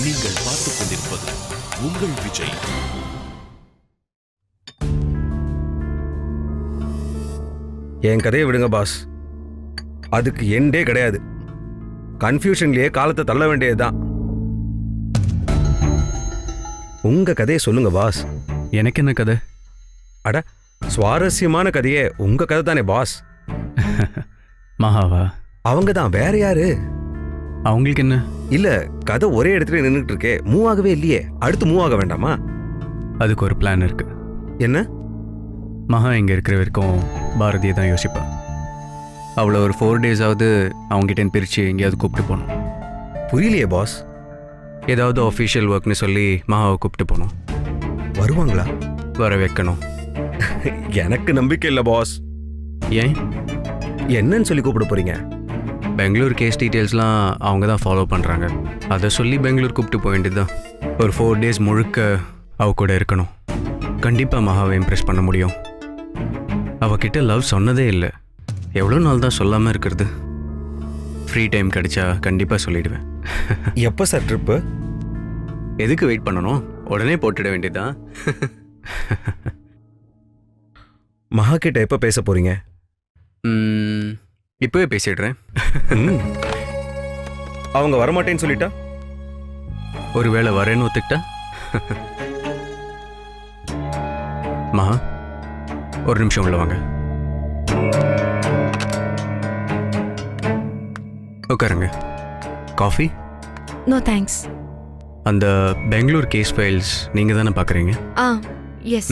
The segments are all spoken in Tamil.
நீங்கள் பார்த்துக் கொண்டிருப்பது உங்கள் விஜய். என் கதையை விடுங்க பாஸ். அதுக்கு எண்டே கிடையாது. கன்ஃபியூஷன்லயே காலத்தை தள்ள வேண்டியதுதான். உங்க கதையை சொல்லுங்க பாஸ். எனக்கு என்ன கதை? அட, சுவாரஸ்யமான கதையே உங்க கதை தானே பாஸ். மகாவா? அவங்க தான், வேற யாரு? அவங்களுக்கு என்ன? இல்ல, கதை ஒரே இடத்துல நின்றுட்டு இருக்கே, மூவ் ஆகவே இல்லையே. அடுத்து மூவ் ஆக வேண்டாமா? அதுக்கு ஒரு பிளான் இருக்கு. என்ன? மகா இங்கே இருக்கிற வரைக்கும் பாரதியை தான் யோசிப்பா. அவளை ஒரு 4 டேஸாவது அவங்ககிட்ட பிரித்து எங்கேயாவது கூப்பிட்டு போகணும். புரியலையே பாஸ். ஏதாவது அஃபிஷியல் ஒர்க்னு சொல்லி மகாவை கூப்பிட்டு போகணும். வருவாங்களா? வர வைக்கணும். எனக்கு நம்பிக்கை இல்லை பாஸ். ஏன்? என்னன்னு சொல்லி கூப்பிட போறீங்க? பெங்களூர் கேஸ் டீட்டெயில்ஸ்லாம் அவங்க தான் ஃபாலோ பண்ணுறாங்க. அதை சொல்லி பெங்களூர் கூப்பிட்டு போக வேண்டியது தான். ஒரு 4 டேஸ் முழுக்க அவ கூட இருக்கணும். கண்டிப்பாக மகாவை இம்ப்ரெஸ் பண்ண முடியும். அவகிட்ட லவ் சொன்னதே இல்லை. எவ்வளோ நாள் தான் சொல்லாமல் இருக்கிறது? ஃப்ரீ டைம் கிடைச்சா கண்டிப்பாக சொல்லிடுவேன். எப்போ சார் ட்ரிப்பு? எதுக்கு வெயிட் பண்ணணும்? உடனே போட்டுட வேண்டியதுதான். மகா கிட்ட எப்போ பேச போறீங்க? இப்போவே பேசிடுறேன். அவங்க வரமாட்டேன்னு சொல்லிட்டா? ஒருவேளை வரேன்னு ஒத்துக்கிட்டா? மகா, ஒரு நிமிஷம் உள்ள வாங்க. உட்காருங்க. காஃபி? No thanks. அந்த பெங்களூர் கேஸ் ஃபைல்ஸ் நீங்கள் தானே பார்க்குறீங்க? எஸ்.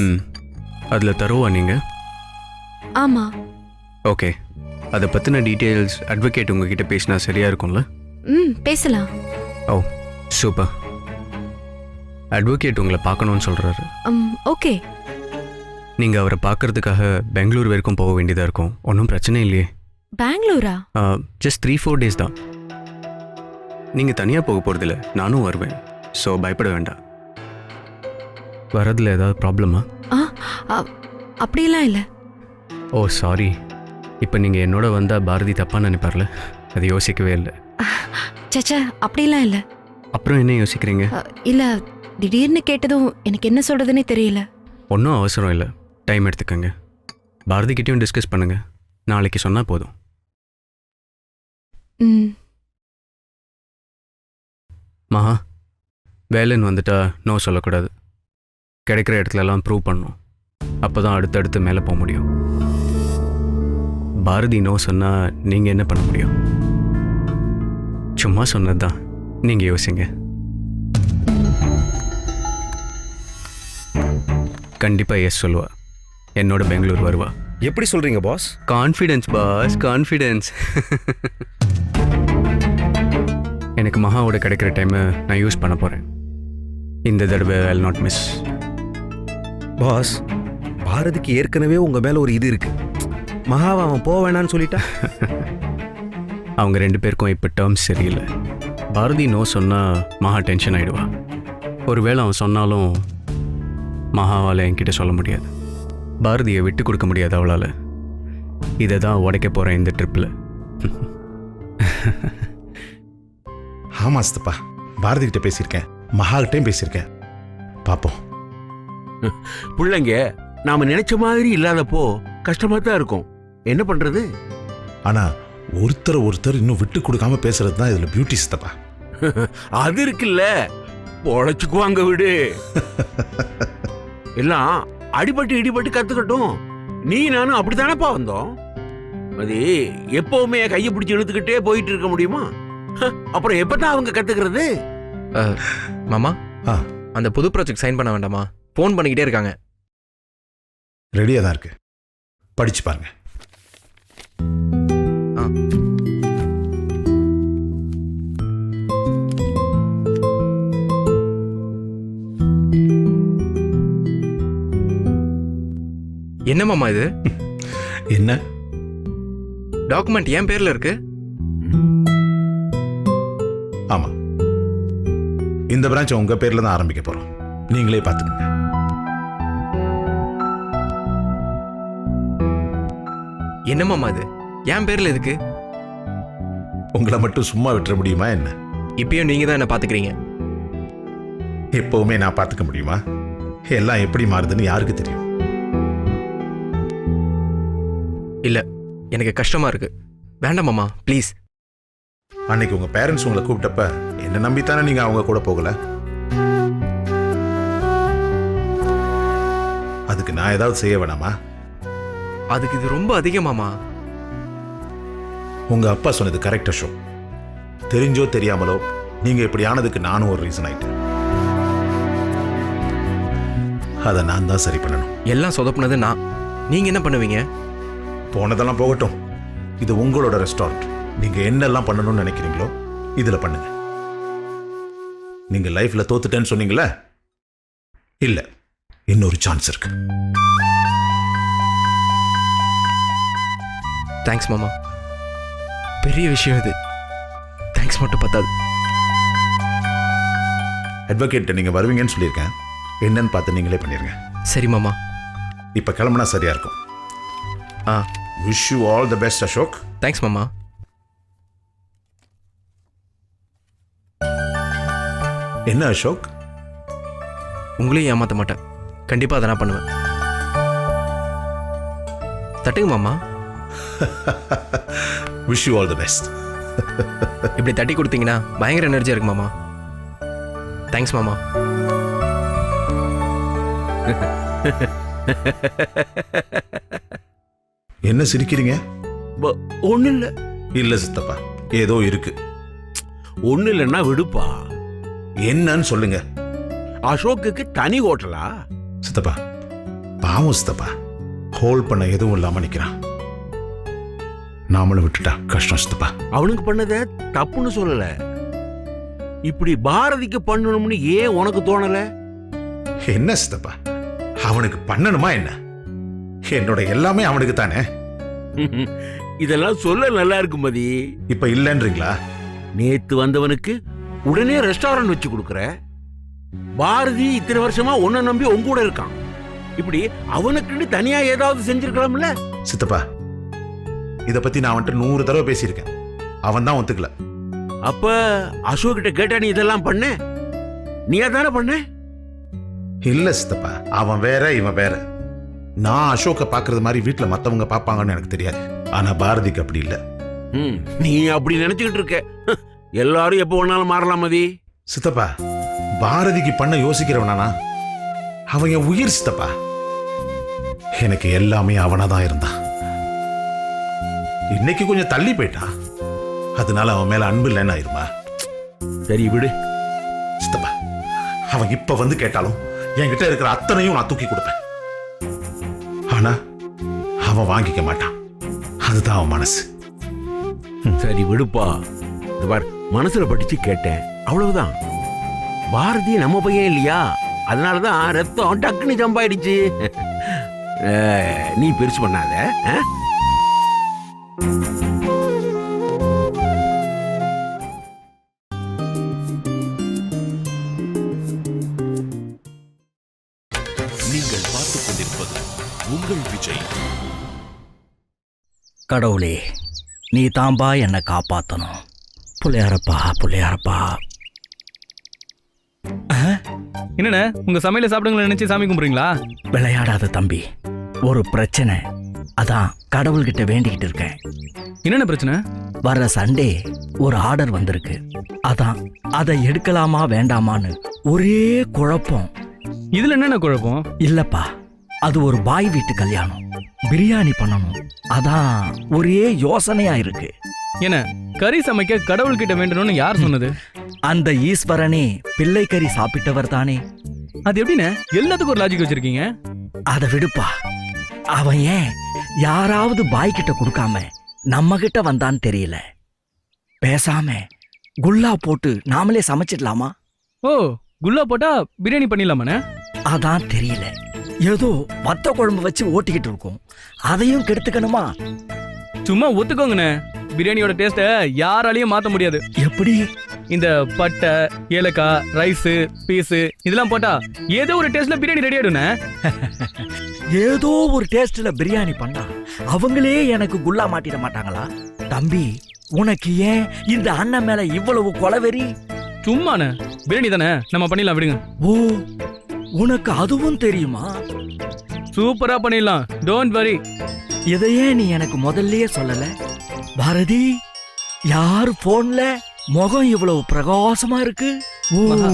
அதில் தருவா நீங்கள்? ஆமாம். ஓகே, அதை பற்றின டீட்டெயில்ஸ் அட்வொகேட் உங்ககிட்ட பேசினா சரியாக இருக்கும்ல? பேசலாம். ஓ, சூப்பர். அட்வொகேட் உங்களை பார்க்கணுன்னு சொல்கிறாரு. ஓகே. நீங்கள் அவரை பார்க்கறதுக்காக பெங்களூர் வரைக்கும் போக வேண்டியதாக இருக்கும். ஒன்றும் பிரச்சனை இல்லையே? பெங்களூரா? ஜஸ்ட் 3-4 டேஸ் தான். நீங்கள் தனியாக போக போகிறதில்ல, நானும் வருவேன். ஸோ பயப்பட வேண்டாம். வரதில் ஏதாவது ப்ராப்ளமா? அப்படியெல்லாம் இல்லை. ஓ சாரி. இப்போ நீங்கள் என்னோட வந்தால் பாரதி தப்பாக நினைப்பார்ல, அது யோசிக்கவே இல்லை. சச்சா, அப்படியெல்லாம் இல்லை. அப்புறம் என்ன யோசிக்கிறீங்க? இல்லை, திடீர்னு கேட்டதும் எனக்கு என்ன சொல்கிறதுனே தெரியல. ஒன்றும் அவசரம் இல்லை, டைம் எடுத்துக்கோங்க. பாரதிக்கிட்டையும் டிஸ்கஸ் பண்ணுங்கள். நாளைக்கு சொன்னால் போதும். மகா, வேலைன்னு வந்துட்டா நோ சொல்லக்கூடாது. கிடைக்கிற இடத்துலலாம் ப்ரூவ் பண்ணணும். அப்போ தான் அடுத்தடுத்து மேலே போக முடியும். பாரதி நோ சொன்னால் நீங்கள் என்ன பண்ண முடியும்? சும்மா சொன்னது தான், நீங்கள் யோசிங்க. கண்டிப்பாக எஸ் சொல்லுவா. என்னோட பெங்களூர் வருவா. எப்படி சொல்றீங்க பாஸ்? Confidence pass, confidence. எனக்கு மகாவோட கிடைக்கிற டைமை நான் யூஸ் பண்ண போகிறேன். இந்த தடவை I will not miss. Boss, பாரதிக்கு ஏற்கனவே உங்க மேல ஒரு இது இருக்கு. மகாவை அவன் போக வேணான்னு சொல்லிட்டா? அவங்க 2 பேருக்கும் இப்போ டேர்ம்ஸ் சரியில்லை. பாரதி நோ சொன்னால் மகா டென்ஷன் ஆகிடுவா. ஒருவேளை அவன் சொன்னாலும் மகாவால் என்கிட்ட சொல்ல முடியாது. பாரதியை விட்டு கொடுக்க முடியாது அவளால். இதை தான் உடைக்க போகிறேன் இந்த ட்ரிப்பில். ஆமா சித்தப்பா, பாரதி கிட்ட பேசியிருக்கேன், மகா கிட்டையும் பேசியிருக்கேன். பார்ப்போம். பிள்ளைங்க நாம நினைச்ச மாதிரி இல்லாதப்போ கஷ்டமா தான் இருக்கும். என்ன பண்றது? ஆனா ஒருத்தர் இன்னும் விட்டு கொடுக்காம பேசுறது தான் இதுல பியூட்டி சித்தப்பா. அது இருக்குல்ல, பொழைச்சுக்குவாங்க விடு. எல்லாம் அடிபட்டு இடிபட்டு கத்துக்கட்டும். நீ நானும் அப்படித்தானப்பா வந்தோம். அது எப்பவுமே கையை பிடிச்சி இழுத்துக்கிட்டே போயிட்டு இருக்க முடியுமா? அப்புறம் எப்பதான் அவங்க கத்துக்கிறது? மாமா, அந்த புது ப்ராஜெக்ட் சைன் பண்ண வேண்டாமா? ஃபோன் பண்ணிக்கிட்டே இருக்காங்க. ரெடியா தான் இருக்கு, படிச்சு பாருங்க. என்ன மாமா இது? என்ன டாக்குமெண்ட் என் பேர்ல இருக்கு? ஆமா, இந்த பிரான்ச் உங்க பேர்ல தான் ஆரம்பிக்க போறோம். நீங்களே பாத்துக்கங்க. என்ன மாமா இது? என் பேர்ல எதுக்கு? உங்களை மட்டும் சும்மா விட்டுற முடியுமா என்ன? இப்பயும் நீங்க தான் என்ன பாத்துக்கிறீங்க. எப்பவுமே நான் பார்த்துக்க முடியுமா? எல்லாம் எப்படி மாறுதுன்னு யாருக்கு தெரியும்? இல்ல எனக்கு கஷ்டமா இருக்கு. வேண்டாம் மாமா ப்ளீஸ். அன்னைக்கு உங்க பேரண்ட்ஸ் உங்களை கூப்பிட்டப்ப என்ன நம்பித்தானே நீங்க அவங்க கூட போகல? அதுக்கு நான் ஏதாவது செய்ய வேணாமா? அதுக்கு இது ரொம்ப அதிகமாமா. உங்க அப்பா சொன்னது கரெக்ட் அசோக். தெரிஞ்சோ தெரியாமலோ நீங்க இப்படி ஆனதுக்கு நானும் ஒரு ரீசன் ஆயிட்டேன். அதை நான் தான் சரி பண்ணணும். எல்லாம் சொதப்புனது நான். நீங்க என்ன பண்ணுவீங்க? போனதெல்லாம் போகட்டும். இது உங்களோட ரெஸ்டாரண்ட். நீங்க என்னெல்லாம் பண்ணணும்னு நினைக்கிறீங்களோ இதுல பண்ணுங்க. நீங்க லைஃப்ல தோத்துட்டேன்னு சொன்னீங்களே, இல்ல, இன்னொரு சான்ஸ் இருக்கு. தேங்க்ஸ் மாமா. பெரிய விஷயம் இது. தேங்க்ஸ் மட்டும் பத்தாது. அட்வொகேட் நீங்க வருவீங்கன்னு சொல்லியிருக்கேன். என்னன்னு பார்த்து நீங்களே பண்ணிருங்க. சரி மாமா. இப்ப கிளம்புனா சரியா இருக்கும். Wish you all the best Ashok. Thanks மாமா. என்ன அசோக்? உங்களையும் ஏமாத்த மாட்டேன். கண்டிப்பா அதை நான் பண்ணுவேன். தட்டுங்க மாமா. Wish you all the best. இப்படி தட்டி கொடுத்தீங்கன்னா பயங்கர எனர்ஜியா இருக்கு மாமா. தேங்க்ஸ் மாமா. என்ன சிரிக்கிறீங்க? ஒண்ணு இல்ல. இல்ல சித்தப்பா, ஏதோ இருக்கு. ஒண்ணு இல்லைன்னா விடுப்பா. என்னன்னு சொல்லுங்க. அசோக்குக்கு தனி ஹோட்டலா? சித்தப்பா பாவம் சித்தப்பா, ஹோல்ட் பண்ண எதுவும் இல்லாம நிக்கிறான். நாமளும் விட்டுட்டா கஷ்டம் சித்தப்பா. அவனுக்கு பண்ணத தப்புன்னு சொல்லல. இப்படி பாரதிக்கு பண்ணணும்னு ஏன் உனக்கு தோணல? என்ன சித்தப்பா, அவனுக்கு பண்ணணுமா என்ன? என்னோட எல்லாமே அவனுக்கு தானே. இதெல்லாம் சொல்ல நல்லா இருக்கு மதி. இப்ப இல்லன்றீங்களா? நேத்து வந்தவனுக்கு உடனே ரெஸ்டாரண்ட் வச்சு கொடுக்கற. பாரதி இத்தனை வருஷமா உன்னை நம்பி உங்க கூட இருக்கான். இப்படி அவனுக்குன்னு தனியா ஏதாவது செஞ்சிருக்கலாம்ல? சித்தப்பா, இத பத்தி நான் அவன்கிட்ட 100 தடவை பேசியிருக்கேன். அவன் தான் ஒத்துக்கல. அப்ப அசோக் கிட்ட கேட்டா நீ இதெல்லாம் பண்ண? நீ தானே பண்ண? இல்ல சித்தப்பா, அவன் வேற இவன் வேற. நான் அசோக்க பாக்குறது மாதிரி வீட்டுல மத்தவங்க பாப்பாங்கன்னு எனக்கு தெரியாது. ஆனா பாரதிக்கு அப்படி இல்ல. நீ அப்படி நினைச்சுக்கிட்டு இருக்க. எல்லாரும் எப்ப வேணாலும் மாறலாம் மதி. சித்தப்பா, பாரதிக்கு பண்ண யோசிக்கிறவனானா? அவன் என் உயிர் சித்தப்பா. எனக்கு எல்லாமே அவனாதான் இருந்தான். இன்னைக்கு கொஞ்சம் தள்ளி போயிட்டான். அதனால அவன் மேல அன்பு இல்லைன்னு ஆயிருமா? சரி விடு சித்தப்பா. அவன் இப்ப வந்து கேட்டாலும் என்கிட்ட இருக்கிற அத்தனையும் நான் தூக்கி கொடுப்பேன். ஆனா அவன் வாங்கிக்க மாட்டான். அதுதான் அவன் மனசு. சரி விடுப்பா. மனசுல படிச்சு கேட்டேன், அவ்வளவுதான். பாரதி நம்ம பையன் இல்லையா? அதனாலதான் ரத்தம் டக்குன்னு ஜம்ப் ஆயிடுச்சு. நீ பெருசு பண்ணாத. நீங்கள் பார்த்துக் கொண்டிருப்பது உங்கள் விஜய். கடவுளே, நீ தாம்பா என்னை காப்பாத்தணும். புள்ளையாரப்பா, புள்ளையாரப்பா. என்னண்ணே, உங்க சமையல சாப்பிடுங்களா நினைச்சு சாமி கும்பிடுறீங்களா? விளையாடாத தம்பி, ஒரு பிரச்சனை. அதான் கடவுள்கிட்ட வேண்டிக்கிட்டு இருக்கேன். என்னென்ன பிரச்சனை? வர சண்டே ஒரு ஆர்டர் வந்திருக்கு. அதான் அதை எடுக்கலாமா வேண்டாமான்னு ஒரே குழப்பம். இதுல என்னென்ன குழப்பம்? இல்லப்பா, அது ஒரு பாய் வீட்டு கல்யாணம். பிரியாணி பண்ணணும். அதான் ஒரே யோசனையா இருக்கு. என்ன, கறி சமைக்க கடவுள்கிட்ட வேண்டணும்னு யார் சொன்னது? அந்த ஈஸ்வரனே பிள்ளை கறி சாப்பிட்டவர் தானே. அது எப்படின்னு எல்லாத்துக்கும் ஒரு லாஜிக் வச்சிருக்கீங்க? அதை விடுப்பா. அவன் ஏன் யாராவது பாய் கிட்ட கொடுக்காம நம்ம கிட்ட வந்தான்னு தெரியல. பேசாம குல்லா போட்டு நாமளே சமைச்சிடலாமா? ஓ, குல்லா போட்டா பிரியாணி பண்ணிடலாமாண்ணே? அதான் தெரியல. ஏதோ வத்த குழம்பு வச்சு ஓட்டிக்கிட்டு இருக்கோம். அதையும் கெடுத்துக்கணுமா? சும்மா ஒத்துக்கோங்கண்ணே, பிரியாணியோட டேஸ்ட யாராலையும் மாத்த முடியாது. எப்படி? இந்த பட்டை, ஏலக்காய், ரைஸ், பீஸ் இதெல்லாம் போட்டா ஏதோ ஒரு டேஸ்ட்ல பிரியாணி ரெடி ஆயிடும்ண்ணே. ஏதோ ஒரு டேஸ்ட்ல பிரியாணி பண்ணா அவங்களே எனக்கு குல்லா மாட்டிட மாட்டாங்களா? தம்பி, உனக்கு ஏன் இந்த அண்ணன் மேல இவ்வளவு கொலவெறி? சும்மாண்ணே பிரியாணி தானே நம்ம பண்ணிடலாம் விடுங்க. ஓ உனக்கு அதுவும் தெரியுமா? சூப்பரா பண்ணிடலாம், டோன்ட் வரி. இதையே நீ எனக்கு முதல்லயே சொல்லல பாரதி. யார் போன்ல முகம் இவ்வளவு பிரகாசமா இருக்கு? ஓ மகா.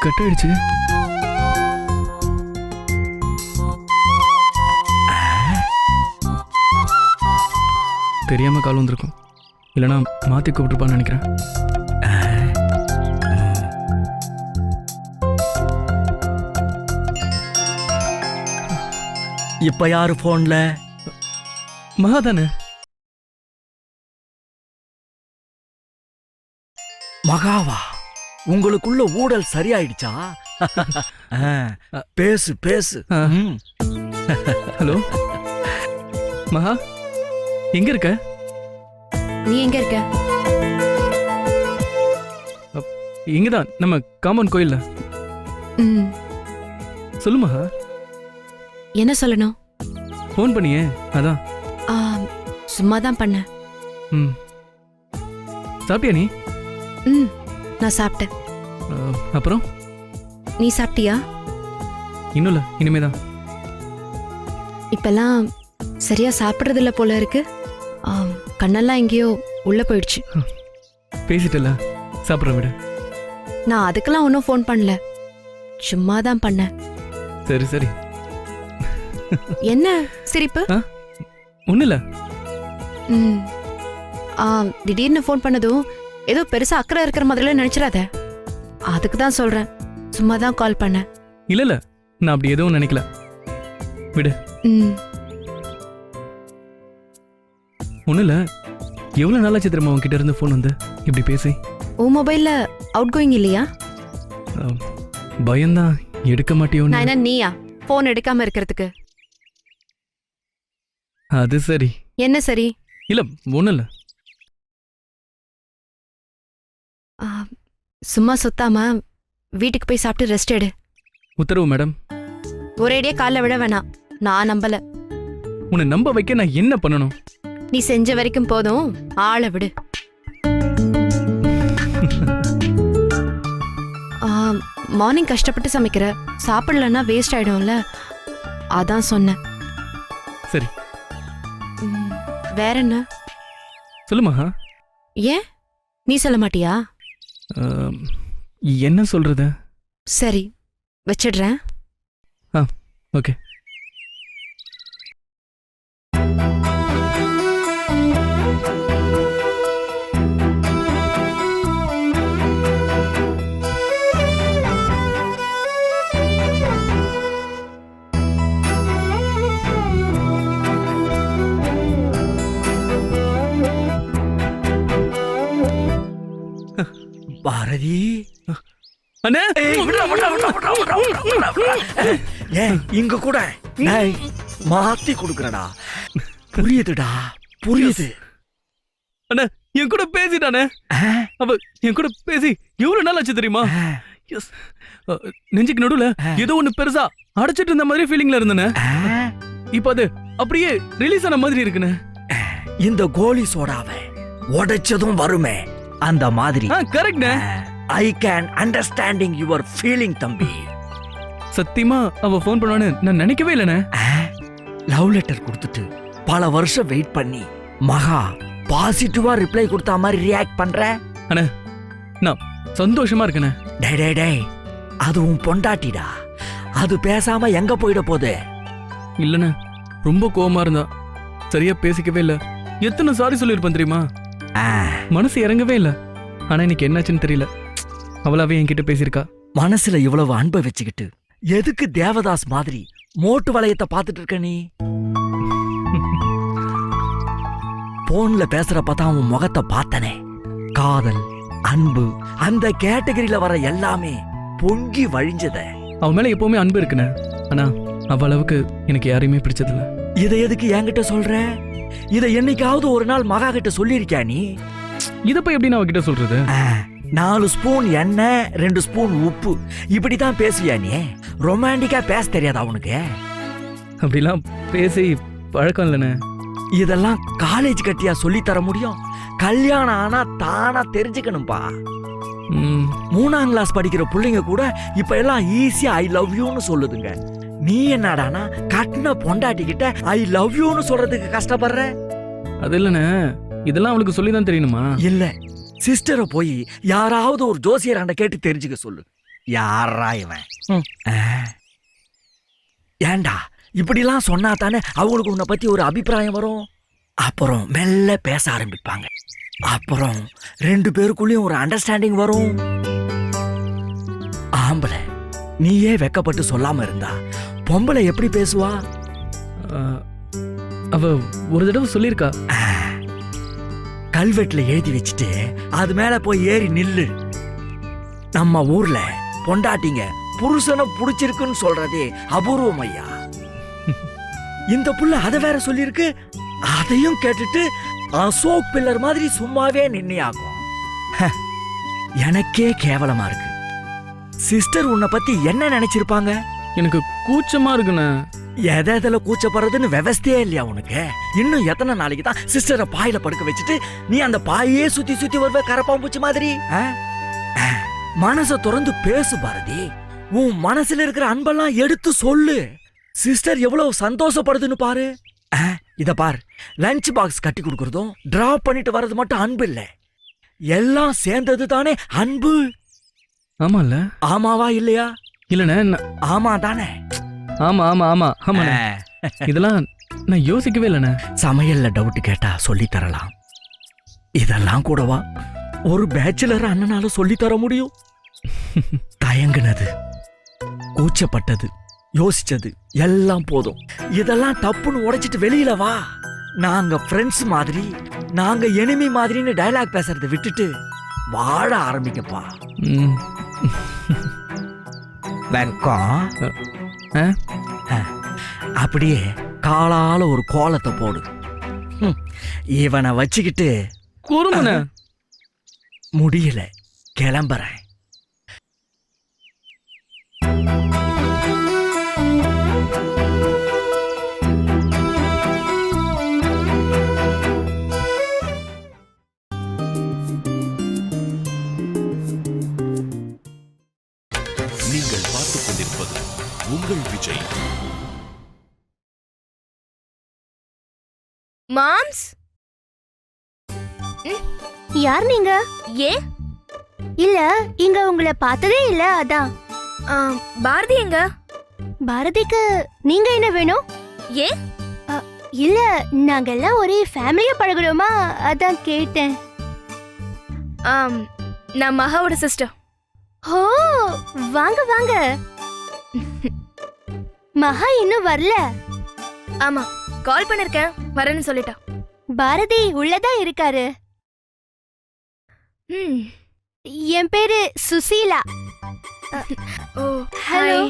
கட் ஆயிடுச்சு. தெரியாம கால் வந்திருக்கும், இல்லைன்னா மாத்தி கூப்பிட்டுருப்பான்னு நினைக்கிறேன். இப்ப யாரு போன்ல? மகா தானே? மகாவா? உங்களுக்குள்ள ஊடல் சரியாயிடுச்சா? பேசு பேசு. ம். ஹலோ மகா, எங்க இருக்க? நீ எங்க இருக்க? இங்கதான் நம்ம காம்பவுண்ட் கோயில்ல. ம், சொல்லு மகா. என்ன சொல்லணும்? ஃபோன் பண்ணியே அதான். ஆ, சும்மா தான் பண்ணேன். ம், சாப்பிட்டியா நீ? ம், நான் சாப்பிட்டேன். அப்புறம் நீ சாப்பிட்டியா? இன்னும் இல்லை, இனிமேதான். இப்பெல்லாம் சரியா சாப்பிட்றதில்ல போல இருக்கு. கண்ணெல்லாம் எங்கேயோ உள்ள போயிடுச்சு. பேசிட்டல, சாப்பிட்ற விட. நான் அதுக்கெல்லாம் ஒன்றும் ஃபோன் பண்ணல, சும்மா தான் பண்ணேன். சரி சரி. என்ன சிரிப்பு? ஒன்றும் இல்லை. ம், திடீர்னு ஃபோன் பண்ணதும் ஏதோ பெருசா அக்கறை இருக்கிற மாதிரிலாம் நினைச்சிடாத. அதுக்கு தான் சொல்றேன், சும்மா தான் கால் பண்ணேன். இல்லை இல்லை, நான் அப்படி எதுவும் நினைக்கல, விடு. ம், ஒன்றும் இல்லை. எவ்வளோ நாளாச்சு தெரியுமா உன்கிட்ட இருந்து ஃபோன் வந்து இப்படி பேசி? உன் மொபைல்ல அவுட் கோயிங் இல்லையா? பயம்தான், எடுக்க மாட்டியோன்னு. நான் என்ன நீயா ஃபோன் எடுக்காம இருக்கிறதுக்கு? அது சரி. என்ன சரி? இல்லை ஒன்றும் இல்லை. சும்மா சுத்தாம வீட்டுக்கு போய் சாப்பிட்டு ரெஸ்ட் எடு. உத்தரவு மேடம். ஒரேடியே காலைல விட வேணாம், நான் நம்பல. உன்னை நம்ப வைக்க நான் என்ன பண்ணணும்? நீ செஞ்ச வரைக்கும் போதும், ஆளை விடு. மார்னிங் கஷ்டப்பட்டு சமைக்கிற, சாப்பிடலன்னா வேஸ்ட் ஆயிடும்ல, அதான் சொன்னேன். சரி. வேற என்ன? சொல்லுமா. ஏன் நீ சொல்ல மாட்டியா? என்ன சொல்றது? சரி, வச்சிடுறேன். ஓகே. பாரதி. அண்ணே, ஏன் இங்க கூட டேய், மாத்தி கொடுக்கறடா. புரியுதுடா, புரியுது. அண்ணே என் கூட பேசிட்டானே. அவ என் கூட பேசி எவ்வளவு நாள் ஆச்சு தெரியுமா? எஸ், நெஞ்சுக்கு நடுவுல ஏதோ ஒண்ணு பெருசா அடைச்சிட்டு இருந்த மாதிரி ஃபீலிங்ல இருந்தேனே. இப்ப அது அப்படியே ரிலீஸ் ஆன மாதிரி இருக்குனே. இந்த கோலி சோடாவை உடைச்சதும் வருமே, அந்த மாதிரி. கரெக்ட்ண்ணே. I can understanding your feeling தம்பி. சத்தியமா அவ ஃபோன் பண்ணுவான்னு நான் நினைக்கவே இல்லைண்ணே. லவ் லெட்டர் கொடுத்துட்டு பல வருஷம் வெயிட் பண்ணி மகா பாசிட்டிவா ரிப்ளை கொடுத்த மாதிரி ரியாக்ட் பண்ற. அண்ணே நான் சந்தோஷமா இருக்கேண்ணே. டே டே டே, அது உன் பொண்டாட்டிடா, அது பேசாம எங்க போயிட போகுது? இல்லண்ணே, ரொம்ப கோவமா இருந்தா, சரியா பேசிக்கவே இல்ல. எத்தனை சாரி சொல்லியிருப்பேன் தெரியுமா? மனசு இறங்கவே இல்ல. ஆனா இன்னைக்கு என்னாச்சுன்னு தெரியல, அவளாவே என்கிட்ட பேசியிருக்கா. மனசுல இவ்வளவு அன்பை வச்சுக்கிட்டு எதுக்கு தேவதாஸ் மாதிரி மோட்டு வளையத்தை பார்த்துட்டு இருக்க நீ? போன்ல பேசுறப்ப தான் உன் முகத்தை பார்த்தனே. காதல், அன்பு, அந்த கேட்டகரியில வர எல்லாமே பொங்கி வழிஞ்சத. அவன் மேல எப்பவுமே அன்பு இருக்குண்ணே, ஆனா அவ அளவுக்கு எனக்கு யாரையுமே பிடிச்சதில்ல. இதை எதுக்கு என்கிட்ட சொல்ற? இதை என்னைக்காவது ஒரு நாள் மகா கிட்ட சொல்லிருக்கியா நீ? இத போய் எப்படி நான் அவகிட்ட சொல்றது? 4 ஸ்பூன் எண்ணெய் 2 ஸ்பூன் உப்பு இப்படிதான் பேசுவியா நீ? ரொமான்டிக்கா பேச தெரியாதா உனக்கு? அப்படிலாம் பேசி பழக்கம் இல்லைண்ணே. இதெல்லாம் காலேஜ் கட்டியா சொல்லி தர முடியும்? கல்யாணம் ஆனா தானா தெரிஞ்சுக்கணும்பா. ம், 3ஆம் கிளாஸ் படிக்கிற பிள்ளைங்க கூட இப்ப எல்லாம் ஈஸியா ஐ லவ் யூன்னு சொல்லுதுங்க. நீ என்னடானா கட்டின பொண்டாட்டிக்கிட்ட ஐ லவ் யூன்னு சொல்றதுக்கு கஷ்டப்படுற? அது இல்லைண்ணே, இதெல்லாம் அவளுக்கு சொல்லி தான் தெரியணுமா? இல்ல, சிஸ்டரை போய் யாராவது ஒரு ஜோசியராண்ட கேட்டு தெரிஞ்சுக்க சொல்லு. யாரா இவன்? ஏண்டா இப்படிலாம் சொன்னா தானே அவங்களுக்கு உன்னை பத்தி ஒரு அபிப்பிராயம் வரும். அப்புறம் மெல்ல பேச ஆரம்பிப்பாங்க. அப்புறம் 2 பேருக்குள்ளயும் ஒரு அண்டர்ஸ்டாண்டிங் வரும். ஆம்பளை நீயே வெக்கப்பட்டு சொல்லாம இருந்தா பொம்பளை எப்படி பேசுவா? அவ ஒரு தடவை சொல்லியிருக்கா. கல்வெட்டுல எழுதி வச்சுட்டு அது மேல போய் ஏறி நில்லு. நம்ம ஊர்ல பொண்டாட்டிங்க புருஷனை புடிச்சிருக்குன்னு சொல்றதே அபூர்வம் ஐயா. இந்த புள்ள அதை வேற சொல்லிருக்கு. அதையும் கேட்டுட்டு அசோக் பில்லர் மாதிரி சும்மாவே நின்னையாகும். எனக்கே கேவலமா இருக்கு. சிஸ்டர் உன்னை பத்தி என்ன நினைச்சிருப்பாங்க? எனக்கு கூச்சமா இருக்குண்ணே. எதில் கூச்சப்படுறதுன்னு விவஸ்தையே இல்லையா உனக்கு? இன்னும் எத்தனை நாளைக்கு தான் சிஸ்டரை பாயில படுக்க வச்சுட்டு நீ அந்த பாயே சுத்தி சுத்தி வருவ கரப்பாம்பூச்சி மாதிரி? மனசை திறந்து பேசு பாரதி. உன் மனசுல இருக்கிற அன்பெல்லாம் எடுத்து சொல்லு. சிஸ்டர் எவ்வளவு சந்தோஷப்படுதுன்னு பாரு. இத பார், லஞ்ச் பாக்ஸ் கட்டி கொடுக்கறதும் டிராப் பண்ணிட்டு வர்றது மட்டும் அன்பு இல்ல, எல்லாம் சேர்ந்தது தானே அன்பு. ஆமா இல்ல? ஆமாவா இல்லையா? இல்லண்ணே. ஆமா தானே? ஆமா ஆமா ஆமா ஆமா. இதெல்லாம் நான் யோசிக்கவே இல்லைண்ணே. சமையல்ல டவுட் கேட்டா சொல்லி தரலாம். இதெல்லாம் கூடவா ஒரு பேச்சுலர் அண்ணனால சொல்லி தர முடியும்? தயங்குனது, கூச்சப்பட்டது, யோசிச்சது எல்லாம் போதும். இதெல்லாம் தப்புன்னு உடைச்சிட்டு வெளியில வா. நாங்க ஃப்ரெண்ட்ஸ் மாதிரி, நாங்க எனிமி மாதிரின்னு டயலாக் பேசுறதை விட்டுட்டு வாழ ஆரம்பிக்கப்பா. வெங்கம் அப்படியே காலால ஒரு கோலத்தை போடு. இவனை வச்சுக்கிட்டு குறும்புண்ணே. முடியல, கிளம்புறேன். நீங்கள் பார்த்துக் கொண்டிருப்பது உங்கள் விஜய். மாம்ஸ், யார் நீங்க? ஏன் இல்ல, இங்க உங்களை பார்த்ததே இல்ல, அதான். பாரதி எங்க? பாரதிக்கு நீங்க என்ன வேணும்? ஏன்? இல்ல, நாங்க எல்லாம் ஒரே ஃபேமிலியா பழகுறோமா, அதான் கேட்டேன். நான் மகாவோட சிஸ்டர். ஓ, வாங்க வாங்க. மகா இன்னும் வரல? ஆமா, கால் பண்ணிருக்கேன், வரேன்னு சொல்லிட்டா. பாரதி உள்ளதான் இருக்காரு. என் பேரு சுசீலா. ஓ, ஹலோ.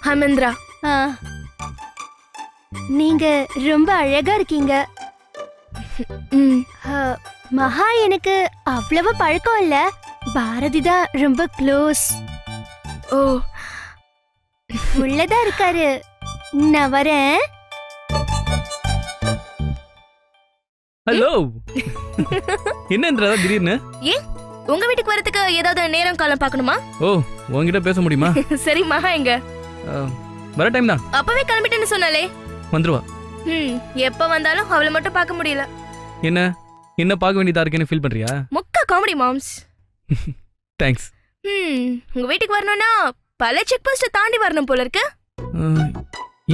ஹமேந்திரா. நீங்க ரொம்ப அழகா இருக்கீங்க. மகா எனக்கு அவ்வளவு பழக்கம் இல்ல, பாரதி தான் ரொம்ப க்ளோஸ். ஓ, உள்ளதா இருக்காரு, நான் வரேன். ஹலோ. என்னன்றதா திடீர்னு? ஏன் உங்க வீட்டுக்கு வரதுக்கு ஏதாவது நேரம் காலம் பார்க்கணுமா? ஓ, உங்ககிட்ட பேச முடியுமா? சரி, மகா எங்க? வர டைம் தான். அப்பவே கிளம்பிட்டேன்னு சொன்னாலே. வந்துருவா. எப்ப வந்தாலும் அவளை மட்டும் பார்க்க முடியல. என்ன என்ன பார்க்க வேண்டியதா இருக்குன்னு ஃபீல் பண்றியா? முக்கா காமெடி மாம்ஸ். தேங்க்ஸ். உங்க வீட்டுக்கு வரணும்னா பல செக் போஸ்ட் தாண்டி வரணும் போல இருக்கு.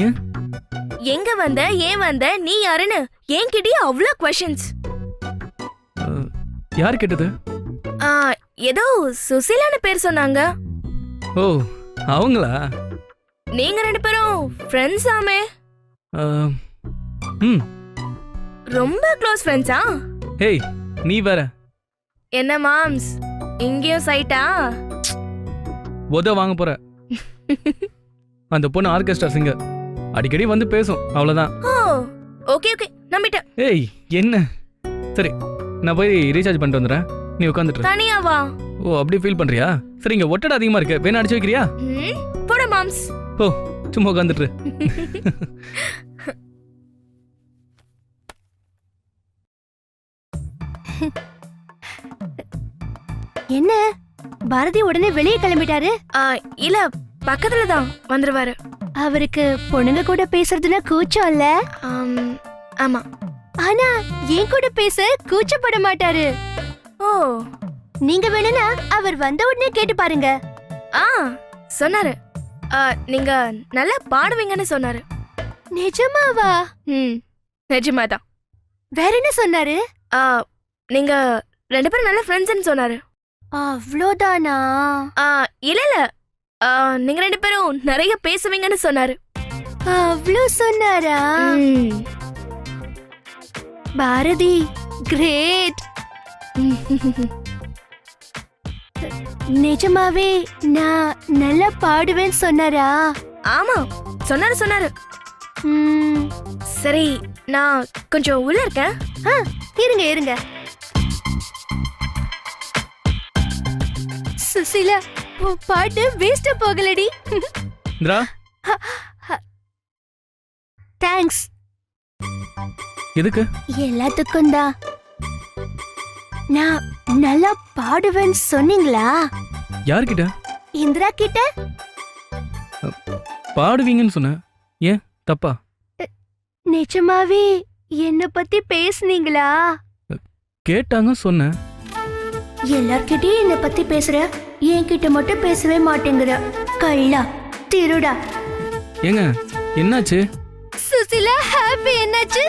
ஏன்? எங்க வந்த, ஏன் வந்த, நீ யாருன்னு என்கிட்டயே அவ்வளோ क्वेश्चंस. யார் கேட்டது? ஏதோ சுசீலான்னு பேர் சொன்னாங்க. ஓ, அவங்களா? நீங்க 2 பேரும் ஃப்ரெண்ட்ஸ் ஆமே? ரொம்ப க்ளோஸ் ஃப்ரெண்ட்ஸா? ஹேய், நீ வேற. என்ன மாம்ஸ், இங்கேயும் சைட்டா? உத வாங்க போற. அந்த பொண்ணு ஆர்கெஸ்ட்ரா சிங்கர், அடிக்கடி வந்து பேசும், அவ்வளவுதான். ஓ, ஓகே ஓகே, நம்பிட்டேன். ஏய், என்ன? சரி, நான் போய் ரீசார்ஜ் பண்ணிட்டு வந்துடுறேன், நீ உட்காந்துட்டு. தனியாவா? ஓ, அப்படி ஃபீல் பண்றியா? சரி, இங்க ஒட்டடை அதிகமா இருக்கு, வேணா அடிச்சு வைக்கிறியா? போட மாம்ஸ். ஓ, சும்மா உட்காந்துட்டு. என்ன பாரதி உடனே வெளியே கிளம்பிட்டாரு? இல்ல பக்கத்துல தான் வந்துருவாரு. அவருக்கு பொண்ணுங்க கூட பேசுறதுல கூச்சம் இல்ல? ஆமா. ஆனா என் கூட பேச கூச்சப்பட மாட்டாரு. ஓ, நீங்க வேணும்னா அவர் வந்த உடனே கேட்டு பாருங்க. சொன்னாரு நீங்க நல்லா பாடுவீங்கன்னு சொன்னாரு. நிஜமாவா? நிஜமாதான். வேற என்ன சொன்னாரு? நீங்க 2 பேரும் நல்ல ஃப்ரெண்ட்ஸ்னு சொன்னாரு. அவ்வளோதானா? இல்ல நீங்க 2 பேரும் நிறைய பேசுவீங்கன்னு சொன்னாரு. அவ்வளோ சொன்னாரா? பாரதி கிரேட். நிஜமாவே நான் நல்லா பாடுவேன்னு சொன்னாரா? ஆமா சொன்னாரு. சரி, நான் கொஞ்சம் உள்ள இருக்கேன். இருங்க. சுசிலா, பாட்டு வேஸ்டா போகலடி. இந்திரா, தேங்க்ஸ். எதுக்கு? எல்லாத்துக்கும் தான். நான் நல்லா பாடுவேன்னு சொன்னீங்களா? யார்கிட்ட? இந்திரா கிட்ட. பாடுவீங்கன்னு சொன்ன. ஏன் தப்பா? நிஜமாவே என்ன பத்தி பேசுனீங்களா? கேட்டாங்க சொன்னேன். எல்லார்கிட்டயும் என்ன பத்தி பேசுற, என்கிட்ட மட்டும் பேசவே மாட்டேங்கிற கள்ளா திருடா. ஏங்க என்னாச்சு? சுசிலா ஹாப்பி என்னாச்சு?